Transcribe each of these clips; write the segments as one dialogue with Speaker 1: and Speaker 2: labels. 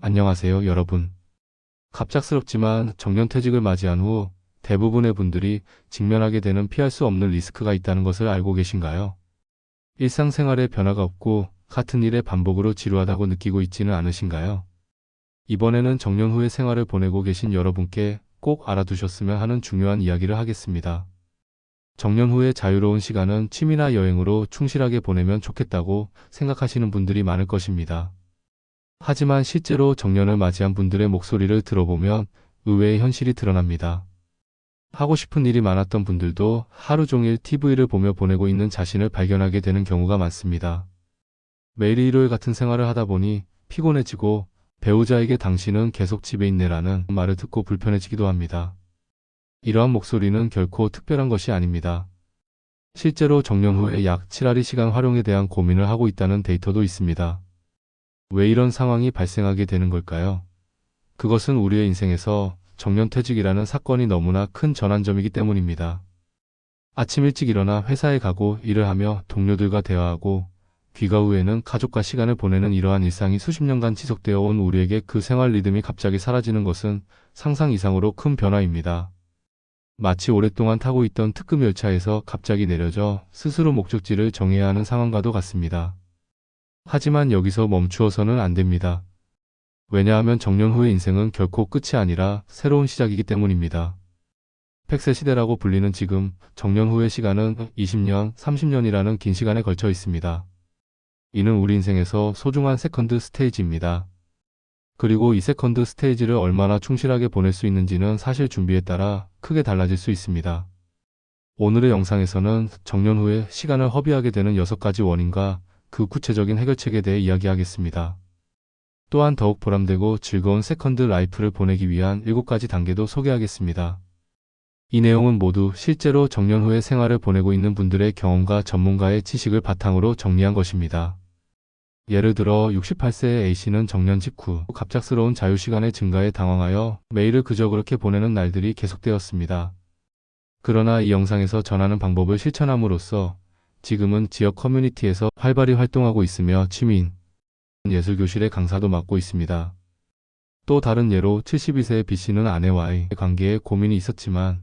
Speaker 1: 안녕하세요, 여러분. 갑작스럽지만 정년퇴직을 맞이한 후 대부분의 분들이 직면하게 되는 피할 수 없는 리스크가 있다는 것을 알고 계신가요? 일상생활에 변화가 없고 같은 일의 반복으로 지루하다고 느끼고 있지는 않으신가요? 이번에는 정년 후의 생활을 보내고 계신 여러분께 꼭 알아두셨으면 하는 중요한 이야기를 하겠습니다. 정년 후의 자유로운 시간은 취미나 여행으로 충실하게 보내면 좋겠다고 생각하시는 분들이 많을 것입니다. 하지만 실제로 정년을 맞이한 분들의 목소리를 들어보면 의외의 현실이 드러납니다. 하고 싶은 일이 많았던 분들도 하루 종일 TV를 보며 보내고 있는 자신을 발견하게 되는 경우가 많습니다. 매일 일요일 같은 생활을 하다 보니 피곤해지고 배우자에게 당신은 계속 집에 있네라는 말을 듣고 불편해지기도 합니다. 이러한 목소리는 결코 특별한 것이 아닙니다. 실제로 정년 후에 약 7알이 시간 활용에 대한 고민을 하고 있다는 데이터도 있습니다. 왜 이런 상황이 발생하게 되는 걸까요? 그것은 우리의 인생에서 정년퇴직이라는 사건이 너무나 큰 전환점이기 때문입니다. 아침 일찍 일어나 회사에 가고 일을 하며 동료들과 대화하고 귀가 후에는 가족과 시간을 보내는 이러한 일상이 수십 년간 지속되어 온 우리에게 그 생활 리듬이 갑자기 사라지는 것은 상상 이상으로 큰 변화입니다. 마치 오랫동안 타고 있던 특급 열차에서 갑자기 내려져 스스로 목적지를 정해야 하는 상황과도 같습니다. 하지만 여기서 멈추어서는 안 됩니다. 왜냐하면 정년 후의 인생은 결코 끝이 아니라 새로운 시작이기 때문입니다. 100세 시대라고 불리는 지금 정년 후의 시간은 20년, 30년이라는 긴 시간에 걸쳐 있습니다. 이는 우리 인생에서 소중한 세컨드 스테이지입니다. 그리고 이 세컨드 스테이지를 얼마나 충실하게 보낼 수 있는지는 사실 준비에 따라 크게 달라질 수 있습니다. 오늘의 영상에서는 정년 후에 시간을 허비하게 되는 6가지 원인과 그 구체적인 해결책에 대해 이야기하겠습니다. 또한 더욱 보람되고 즐거운 세컨드 라이프를 보내기 위한 7가지 단계도 소개하겠습니다. 이 내용은 모두 실제로 정년 후의 생활을 보내고 있는 분들의 경험과 전문가의 지식을 바탕으로 정리한 것입니다. 예를 들어 68세의 A씨는 정년 직후 갑작스러운 자유시간의 증가에 당황하여 매일을 그저 그렇게 보내는 날들이 계속되었습니다. 그러나 이 영상에서 전하는 방법을 실천함으로써 지금은 지역 커뮤니티에서 활발히 활동하고 있으며 취미인 예술교실의 강사도 맡고 있습니다. 또 다른 예로 72세의 B씨는 아내와의 관계에 고민이 있었지만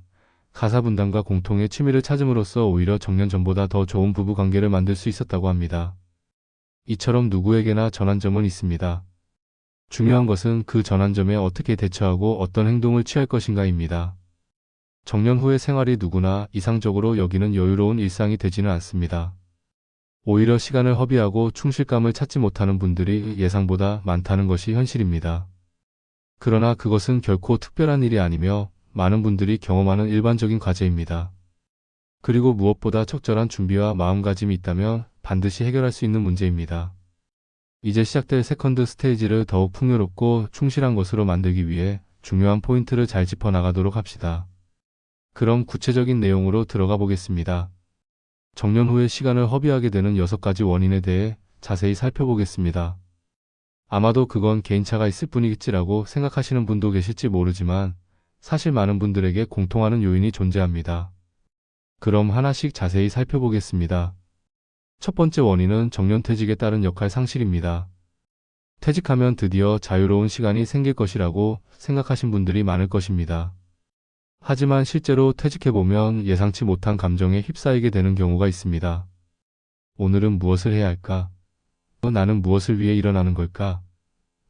Speaker 1: 가사 분담과 공통의 취미를 찾음으로써 오히려 정년 전보다 더 좋은 부부 관계를 만들 수 있었다고 합니다. 이처럼 누구에게나 전환점은 있습니다. 중요한 것은 그 전환점에 어떻게 대처하고 어떤 행동을 취할 것인가입니다. 정년 후의 생활이 누구나 이상적으로 여기는 여유로운 일상이 되지는 않습니다. 오히려 시간을 허비하고 충실감을 찾지 못하는 분들이 예상보다 많다는 것이 현실입니다. 그러나 그것은 결코 특별한 일이 아니며 많은 분들이 경험하는 일반적인 과제입니다. 그리고 무엇보다 적절한 준비와 마음가짐이 있다면 반드시 해결할 수 있는 문제입니다. 이제 시작될 세컨드 스테이지를 더욱 풍요롭고 충실한 것으로 만들기 위해 중요한 포인트를 잘 짚어나가도록 합시다. 그럼 구체적인 내용으로 들어가 보겠습니다. 정년 후에 시간을 허비하게 되는 6가지 원인에 대해 자세히 살펴보겠습니다. 아마도 그건 개인차가 있을 뿐이겠지라고 생각하시는 분도 계실지 모르지만 사실 많은 분들에게 공통하는 요인이 존재합니다. 그럼 하나씩 자세히 살펴보겠습니다. 첫 번째 원인은 정년퇴직에 따른 역할 상실입니다. 퇴직하면 드디어 자유로운 시간이 생길 것이라고 생각하신 분들이 많을 것입니다. 하지만 실제로 퇴직해보면 예상치 못한 감정에 휩싸이게 되는 경우가 있습니다. 오늘은 무엇을 해야 할까? 나는 무엇을 위해 일어나는 걸까?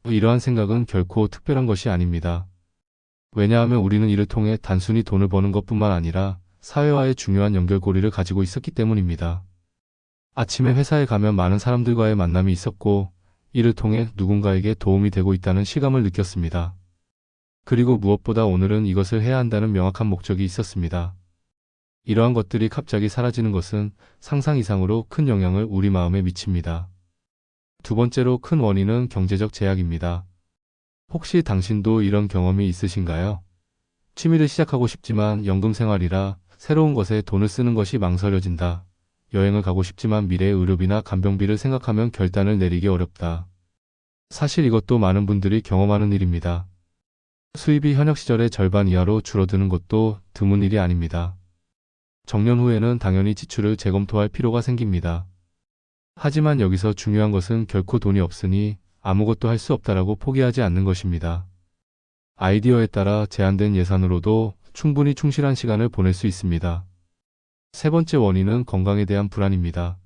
Speaker 1: 이러한 생각은 결코 특별한 것이 아닙니다. 왜냐하면 우리는 이를 통해 단순히 돈을 버는 것뿐만 아니라 사회와의 중요한 연결고리를 가지고 있었기 때문입니다. 아침에 회사에 가면 많은 사람들과의 만남이 있었고 이를 통해 누군가에게 도움이 되고 있다는 실감을 느꼈습니다. 그리고 무엇보다 오늘은 이것을 해야 한다는 명확한 목적이 있었습니다. 이러한 것들이 갑자기 사라지는 것은 상상 이상으로 큰 영향을 우리 마음에 미칩니다. 두 번째로 큰 원인은 경제적 제약입니다. 혹시 당신도 이런 경험이 있으신가요? 취미를 시작하고 싶지만 연금 생활이라 새로운 것에 돈을 쓰는 것이 망설여진다. 여행을 가고 싶지만 미래의 의료비나 간병비를 생각하면 결단을 내리기 어렵다. 사실 이것도 많은 분들이 경험하는 일입니다. 수입이 현역 시절의 절반 이하로 줄어드는 것도 드문 일이 아닙니다. 정년 후에는 당연히 지출을 재검토할 필요가 생깁니다. 하지만 여기서 중요한 것은 결코 돈이 없으니 아무것도 할 수 없다라고 포기하지 않는 것입니다. 아이디어에 따라 제한된 예산으로도 충분히 충실한 시간을 보낼 수 있습니다. 세 번째 원인은 건강에 대한 불안입니다.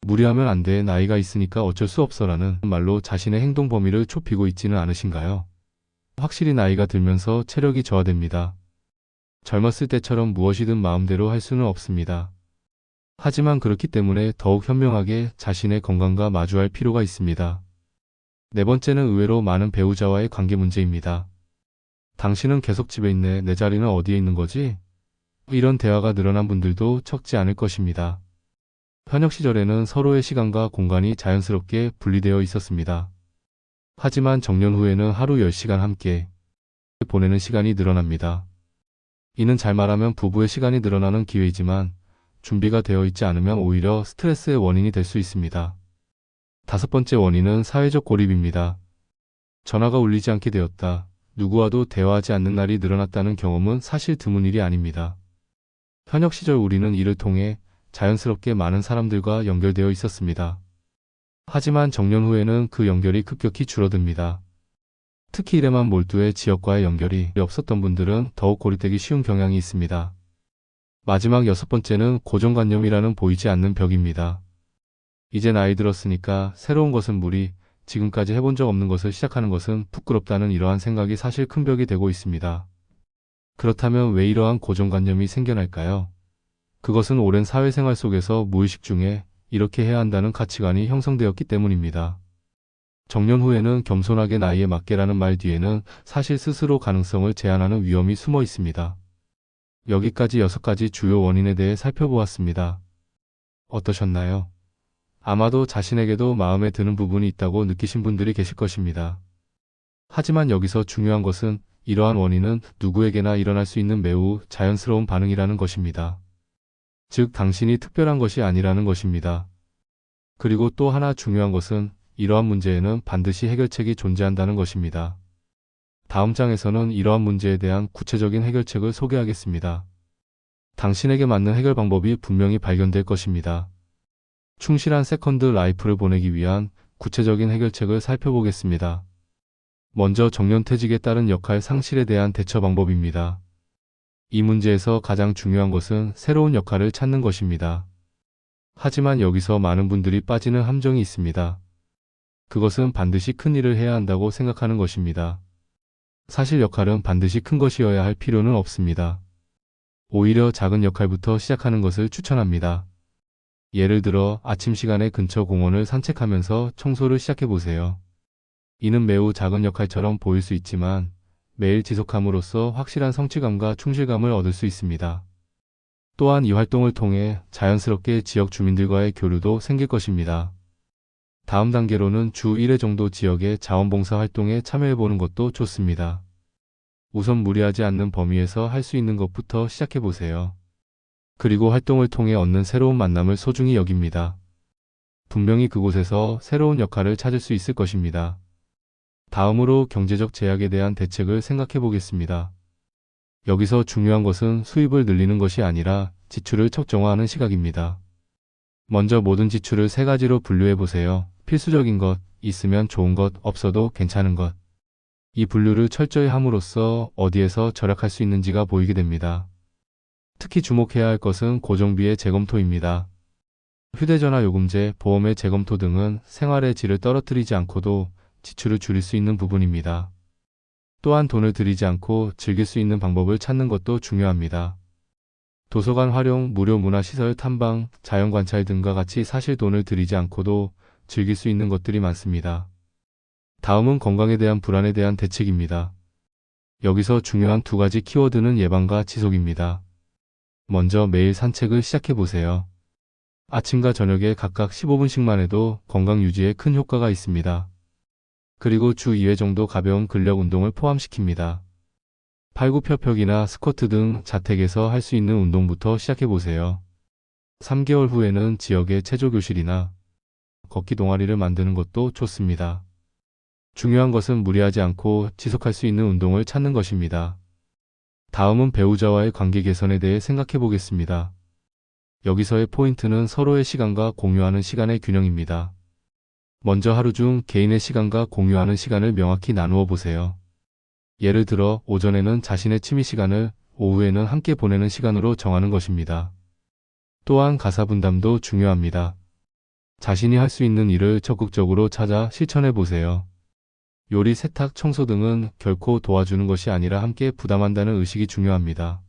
Speaker 1: 무리하면 안 돼, 나이가 있으니까 어쩔 수 없어라는 말로 자신의 행동 범위를 좁히고 있지는 않으신가요? 확실히 나이가 들면서 체력이 저하됩니다. 젊었을 때처럼 무엇이든 마음대로 할 수는 없습니다. 하지만 그렇기 때문에 더욱 현명하게 자신의 건강과 마주할 필요가 있습니다. 네 번째는 의외로 많은 배우자와의 관계 문제입니다. 당신은 계속 집에 있네, 내 자리는 어디에 있는 거지? 이런 대화가 늘어난 분들도 적지 않을 것입니다. 현역 시절에는 서로의 시간과 공간이 자연스럽게 분리되어 있었습니다. 하지만 정년 후에는 하루 10시간 함께 보내는 시간이 늘어납니다. 이는 잘 말하면 부부의 시간이 늘어나는 기회이지만 준비가 되어 있지 않으면 오히려 스트레스의 원인이 될 수 있습니다. 다섯 번째 원인은 사회적 고립입니다. 전화가 울리지 않게 되었다. 누구와도 대화하지 않는 날이 늘어났다는 경험은 사실 드문 일이 아닙니다. 현역 시절 우리는 이를 통해 자연스럽게 많은 사람들과 연결되어 있었습니다. 하지만 정년 후에는 그 연결이 급격히 줄어듭니다. 특히 일에만 몰두해 지역과의 연결이 없었던 분들은 더욱 고립되기 쉬운 경향이 있습니다. 마지막 여섯 번째는 고정관념이라는 보이지 않는 벽입니다. 이제 나이 들었으니까 새로운 것은 무리, 지금까지 해본 적 없는 것을 시작하는 것은 부끄럽다는 이러한 생각이 사실 큰 벽이 되고 있습니다. 그렇다면 왜 이러한 고정관념이 생겨날까요? 그것은 오랜 사회생활 속에서 무의식 중에 이렇게 해야 한다는 가치관이 형성되었기 때문입니다. 정년 후에는 겸손하게 나이에 맞게라는 말 뒤에는 사실 스스로 가능성을 제한하는 위험이 숨어 있습니다. 여기까지 6가지 주요 원인에 대해 살펴보았습니다. 어떠셨나요? 아마도 자신에게도 마음에 드는 부분이 있다고 느끼신 분들이 계실 것입니다. 하지만 여기서 중요한 것은 이러한 원인은 누구에게나 일어날 수 있는 매우 자연스러운 반응이라는 것입니다. 즉, 당신이 특별한 것이 아니라는 것입니다. 그리고 또 하나 중요한 것은 이러한 문제에는 반드시 해결책이 존재한다는 것입니다. 다음 장에서는 이러한 문제에 대한 구체적인 해결책을 소개하겠습니다. 당신에게 맞는 해결 방법이 분명히 발견될 것입니다. 충실한 세컨드 라이프를 보내기 위한 구체적인 해결책을 살펴보겠습니다. 먼저 정년퇴직에 따른 역할 상실에 대한 대처 방법입니다. 이 문제에서 가장 중요한 것은 새로운 역할을 찾는 것입니다. 하지만 여기서 많은 분들이 빠지는 함정이 있습니다. 그것은 반드시 큰 일을 해야 한다고 생각하는 것입니다. 사실 역할은 반드시 큰 것이어야 할 필요는 없습니다. 오히려 작은 역할부터 시작하는 것을 추천합니다. 예를 들어 아침 시간에 근처 공원을 산책하면서 청소를 시작해보세요. 이는 매우 작은 역할처럼 보일 수 있지만 매일 지속함으로써 확실한 성취감과 충실감을 얻을 수 있습니다. 또한 이 활동을 통해 자연스럽게 지역 주민들과의 교류도 생길 것입니다. 다음 단계로는 주 1회 정도 지역의 자원봉사 활동에 참여해보는 것도 좋습니다. 우선 무리하지 않는 범위에서 할 수 있는 것부터 시작해보세요. 그리고 활동을 통해 얻는 새로운 만남을 소중히 여깁니다. 분명히 그곳에서 새로운 역할을 찾을 수 있을 것입니다. 다음으로 경제적 제약에 대한 대책을 생각해 보겠습니다. 여기서 중요한 것은 수입을 늘리는 것이 아니라 지출을 적정화하는 시각입니다. 먼저 모든 지출을 3가지로 분류해 보세요. 필수적인 것, 있으면 좋은 것, 없어도 괜찮은 것. 이 분류를 철저히 함으로써 어디에서 절약할 수 있는지가 보이게 됩니다. 특히 주목해야 할 것은 고정비의 재검토입니다. 휴대전화 요금제, 보험의 재검토 등은 생활의 질을 떨어뜨리지 않고도 지출을 줄일 수 있는 부분입니다. 또한 돈을 들이지 않고 즐길 수 있는 방법을 찾는 것도 중요합니다. 도서관 활용, 무료 문화시설 탐방, 자연관찰 등과 같이 사실 돈을 들이지 않고도 즐길 수 있는 것들이 많습니다. 다음은 건강에 대한 불안에 대한 대책입니다. 여기서 중요한 2가지 키워드는 예방과 지속입니다. 먼저 매일 산책을 시작해보세요. 아침과 저녁에 각각 15분씩만 해도 건강 유지에 큰 효과가 있습니다. 그리고 주 2회 정도 가벼운 근력 운동을 포함시킵니다. 팔굽혀펴기나 스쿼트 등 자택에서 할 수 있는 운동부터 시작해보세요. 3개월 후에는 지역의 체조교실이나 걷기 동아리를 만드는 것도 좋습니다. 중요한 것은 무리하지 않고 지속할 수 있는 운동을 찾는 것입니다. 다음은 배우자와의 관계 개선에 대해 생각해 보겠습니다. 여기서의 포인트는 서로의 시간과 공유하는 시간의 균형입니다. 먼저 하루 중 개인의 시간과 공유하는 시간을 명확히 나누어 보세요. 예를 들어 오전에는 자신의 취미 시간을, 오후에는 함께 보내는 시간으로 정하는 것입니다. 또한 가사 분담도 중요합니다. 자신이 할 수 있는 일을 적극적으로 찾아 실천해 보세요. 요리, 세탁, 청소 등은 결코 도와주는 것이 아니라 함께 부담한다는 의식이 중요합니다.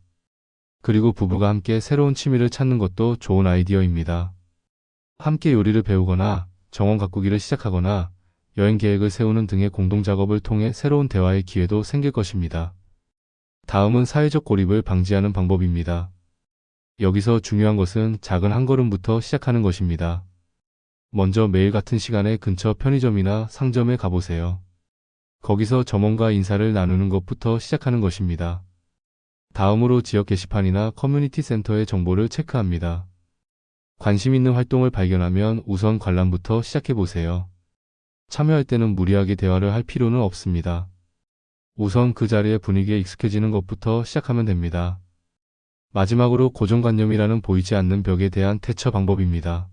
Speaker 1: 그리고 부부가 함께 새로운 취미를 찾는 것도 좋은 아이디어입니다. 함께 요리를 배우거나 정원 가꾸기를 시작하거나 여행 계획을 세우는 등의 공동 작업을 통해 새로운 대화의 기회도 생길 것입니다. 다음은 사회적 고립을 방지하는 방법입니다. 여기서 중요한 것은 작은 한 걸음부터 시작하는 것입니다. 먼저 매일 같은 시간에 근처 편의점이나 상점에 가보세요. 거기서 점원과 인사를 나누는 것부터 시작하는 것입니다. 다음으로 지역 게시판이나 커뮤니티 센터의 정보를 체크합니다. 관심 있는 활동을 발견하면 우선 관람부터 시작해보세요. 참여할 때는 무리하게 대화를 할 필요는 없습니다. 우선 그 자리의 분위기에 익숙해지는 것부터 시작하면 됩니다. 마지막으로 고정관념이라는 보이지 않는 벽에 대한 대처 방법입니다.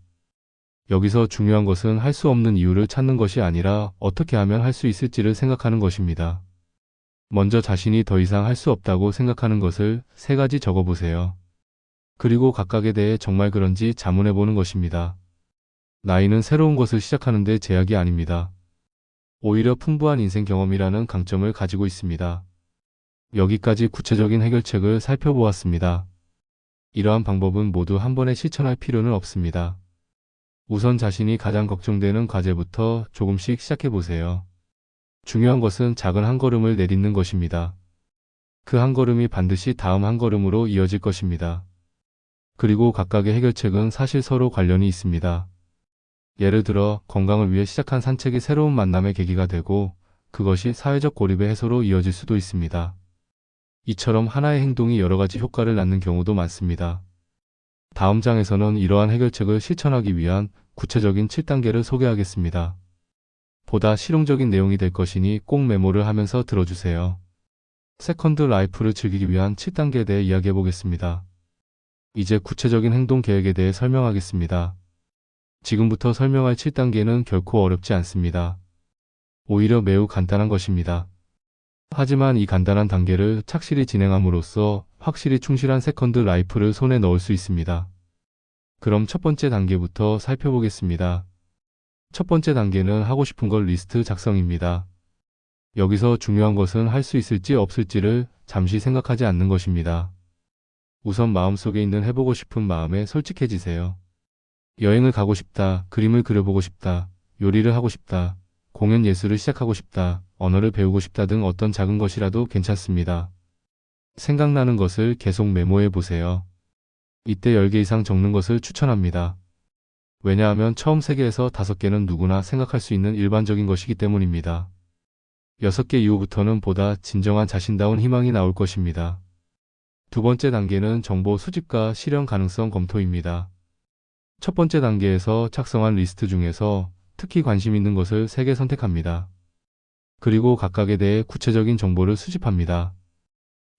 Speaker 1: 여기서 중요한 것은 할 수 없는 이유를 찾는 것이 아니라 어떻게 하면 할 수 있을지를 생각하는 것입니다. 먼저 자신이 더 이상 할 수 없다고 생각하는 것을 3가지 적어보세요. 그리고 각각에 대해 정말 그런지 자문해 보는 것입니다. 나이는 새로운 것을 시작하는 데 제약이 아닙니다. 오히려 풍부한 인생 경험이라는 강점을 가지고 있습니다. 여기까지 구체적인 해결책을 살펴보았습니다. 이러한 방법은 모두 한 번에 실천할 필요는 없습니다. 우선 자신이 가장 걱정되는 과제부터 조금씩 시작해보세요. 중요한 것은 작은 한 걸음을 내딛는 것입니다. 그 한 걸음이 반드시 다음 한 걸음으로 이어질 것입니다. 그리고 각각의 해결책은 사실 서로 관련이 있습니다. 예를 들어 건강을 위해 시작한 산책이 새로운 만남의 계기가 되고 그것이 사회적 고립의 해소로 이어질 수도 있습니다. 이처럼 하나의 행동이 여러 가지 효과를 낳는 경우도 많습니다. 다음 장에서는 이러한 해결책을 실천하기 위한 구체적인 7단계를 소개하겠습니다. 보다 실용적인 내용이 될 것이니 꼭 메모를 하면서 들어주세요. 세컨드 라이프를 즐기기 위한 7단계에 대해 이야기해 보겠습니다. 이제 구체적인 행동 계획에 대해 설명하겠습니다. 지금부터 설명할 7단계는 결코 어렵지 않습니다. 오히려 매우 간단한 것입니다. 하지만 이 간단한 단계를 착실히 진행함으로써 확실히 충실한 세컨드 라이프를 손에 넣을 수 있습니다. 그럼 첫 번째 단계부터 살펴보겠습니다. 첫 번째 단계는 하고 싶은 걸 리스트 작성입니다. 여기서 중요한 것은 할 수 있을지 없을지를 잠시 생각하지 않는 것입니다. 우선 마음속에 있는 해보고 싶은 마음에 솔직해지세요. 여행을 가고 싶다, 그림을 그려보고 싶다, 요리를 하고 싶다, 공연 예술을 시작하고 싶다, 언어를 배우고 싶다 등 어떤 작은 것이라도 괜찮습니다. 생각나는 것을 계속 메모해 보세요. 이때 10개 이상 적는 것을 추천합니다. 왜냐하면 처음 3개에서 5개는 누구나 생각할 수 있는 일반적인 것이기 때문입니다. 6개 이후부터는 보다 진정한 자신다운 희망이 나올 것입니다. 두 번째 단계는 정보 수집과 실현 가능성 검토입니다. 첫 번째 단계에서 작성한 리스트 중에서 특히 관심 있는 것을 3개 선택합니다. 그리고 각각에 대해 구체적인 정보를 수집합니다.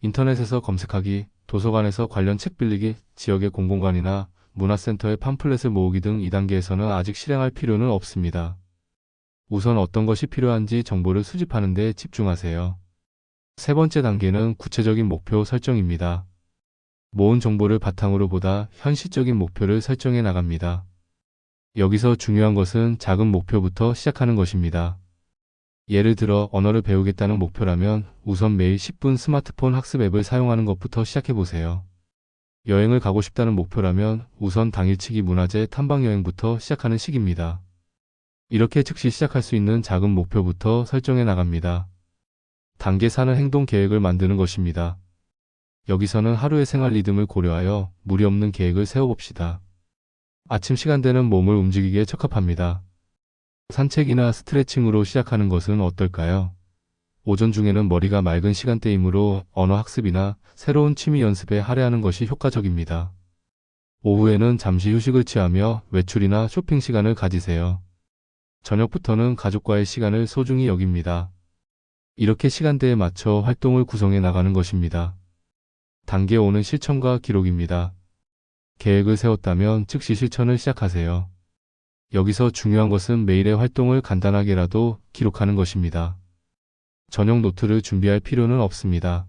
Speaker 1: 인터넷에서 검색하기, 도서관에서 관련 책 빌리기, 지역의 공공관이나 문화센터의 팜플렛을 모으기 등 2단계에서는 아직 실행할 필요는 없습니다. 우선 어떤 것이 필요한지 정보를 수집하는 데 집중하세요. 세 번째 단계는 구체적인 목표 설정입니다. 모은 정보를 바탕으로 보다 현실적인 목표를 설정해 나갑니다. 여기서 중요한 것은 작은 목표부터 시작하는 것입니다. 예를 들어 언어를 배우겠다는 목표라면 우선 매일 10분 스마트폰 학습 앱을 사용하는 것부터 시작해보세요. 여행을 가고 싶다는 목표라면 우선 당일치기 문화재 탐방 여행부터 시작하는 식입니다. 이렇게 즉시 시작할 수 있는 작은 목표부터 설정해 나갑니다. 단계 4는 행동 계획을 만드는 것입니다. 여기서는 하루의 생활 리듬을 고려하여 무리 없는 계획을 세워봅시다. 아침 시간대는 몸을 움직이기에 적합합니다. 산책이나 스트레칭으로 시작하는 것은 어떨까요? 오전 중에는 머리가 맑은 시간대이므로 언어 학습이나 새로운 취미 연습에 할애하는 것이 효과적입니다. 오후에는 잠시 휴식을 취하며 외출이나 쇼핑 시간을 가지세요. 저녁부터는 가족과의 시간을 소중히 여깁니다. 이렇게 시간대에 맞춰 활동을 구성해 나가는 것입니다. 단계 5는 실천과 기록입니다. 계획을 세웠다면 즉시 실천을 시작하세요. 여기서 중요한 것은 매일의 활동을 간단하게라도 기록하는 것입니다. 전용 노트를 준비할 필요는 없습니다.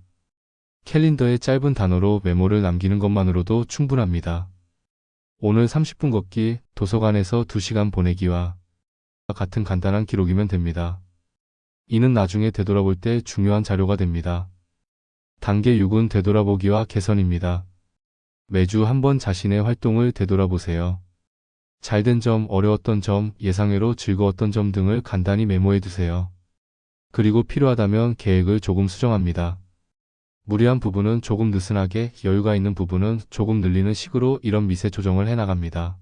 Speaker 1: 캘린더에 짧은 단어로 메모를 남기는 것만으로도 충분합니다. 오늘 30분 걷기, 도서관에서 2시간 보내기와 같은 간단한 기록이면 됩니다. 이는 나중에 되돌아볼 때 중요한 자료가 됩니다. 단계 6은 되돌아보기와 개선입니다. 매주 한 번 자신의 활동을 되돌아보세요. 잘된 점, 어려웠던 점, 예상외로 즐거웠던 점 등을 간단히 메모해 두세요. 그리고 필요하다면 계획을 조금 수정합니다. 무리한 부분은 조금 느슨하게, 여유가 있는 부분은 조금 늘리는 식으로 이런 미세 조정을 해나갑니다.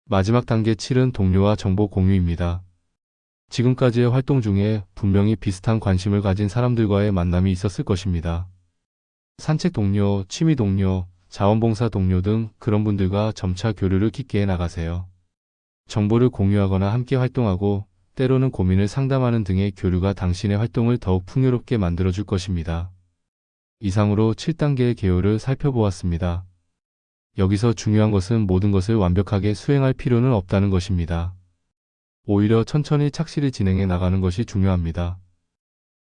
Speaker 1: 마지막 단계 7은 동료와 정보 공유입니다. 지금까지의 활동 중에 분명히 비슷한 관심을 가진 사람들과의 만남이 있었을 것입니다. 산책 동료, 취미 동료, 자원봉사 동료 등 그런 분들과 점차 교류를 깊게 해나가세요. 정보를 공유하거나 함께 활동하고 때로는 고민을 상담하는 등의 교류가 당신의 활동을 더욱 풍요롭게 만들어줄 것입니다. 이상으로 7단계의 개요를 살펴보았습니다. 여기서 중요한 것은 모든 것을 완벽하게 수행할 필요는 없다는 것입니다. 오히려 천천히 착실히 진행해 나가는 것이 중요합니다.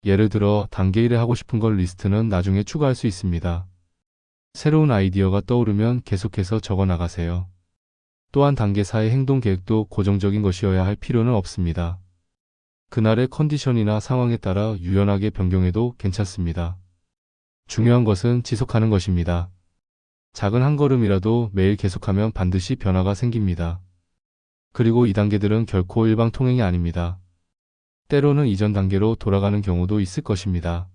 Speaker 1: 예를 들어 단계 1에 하고 싶은 걸 리스트는 나중에 추가할 수 있습니다. 새로운 아이디어가 떠오르면 계속해서 적어 나가세요. 또한 단계 4의 행동 계획도 고정적인 것이어야 할 필요는 없습니다. 그날의 컨디션이나 상황에 따라 유연하게 변경해도 괜찮습니다. 중요한 것은 지속하는 것입니다. 작은 한 걸음이라도 매일 계속하면 반드시 변화가 생깁니다. 그리고 이 단계들은 결코 일방통행이 아닙니다. 때로는 이전 단계로 돌아가는 경우도 있을 것입니다.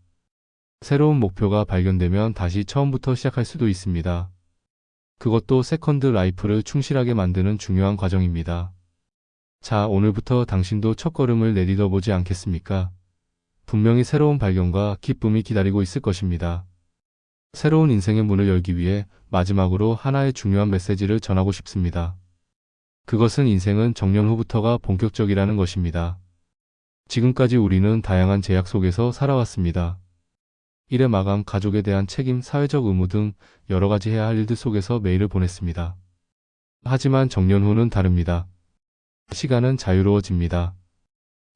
Speaker 1: 새로운 목표가 발견되면 다시 처음부터 시작할 수도 있습니다. 그것도 세컨드 라이프를 충실하게 만드는 중요한 과정입니다. 자, 오늘부터 당신도 첫걸음을 내딛어 보지 않겠습니까? 분명히 새로운 발견과 기쁨이 기다리고 있을 것입니다. 새로운 인생의 문을 열기 위해 마지막으로 하나의 중요한 메시지를 전하고 싶습니다. 그것은 인생은 정년 후부터가 본격적이라는 것입니다. 지금까지 우리는 다양한 제약 속에서 살아왔습니다. 일의 마감, 가족에 대한 책임, 사회적 의무 등 여러 가지 해야 할 일들 속에서 매일을 보냈습니다. 하지만 정년 후는 다릅니다. 시간은 자유로워집니다.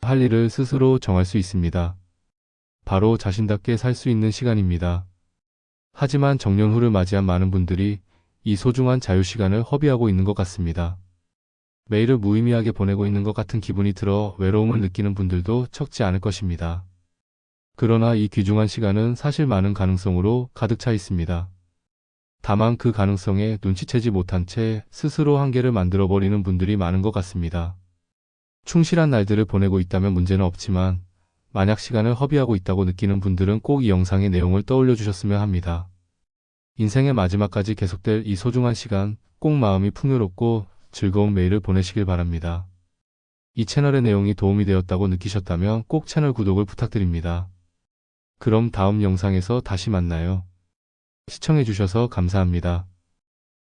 Speaker 1: 할 일을 스스로 정할 수 있습니다. 바로 자신답게 살 수 있는 시간입니다. 하지만 정년 후를 맞이한 많은 분들이 이 소중한 자유시간을 허비하고 있는 것 같습니다. 매일을 무의미하게 보내고 있는 것 같은 기분이 들어 외로움을 느끼는 분들도 적지 않을 것입니다. 그러나 이 귀중한 시간은 사실 많은 가능성으로 가득 차 있습니다. 다만 그 가능성에 눈치채지 못한 채 스스로 한계를 만들어버리는 분들이 많은 것 같습니다. 충실한 날들을 보내고 있다면 문제는 없지만 만약 시간을 허비하고 있다고 느끼는 분들은 꼭 이 영상의 내용을 떠올려 주셨으면 합니다. 인생의 마지막까지 계속될 이 소중한 시간, 꼭 마음이 풍요롭고 즐거운 매일을 보내시길 바랍니다. 이 채널의 내용이 도움이 되었다고 느끼셨다면 꼭 채널 구독을 부탁드립니다. 그럼 다음 영상에서 다시 만나요. 시청해주셔서 감사합니다.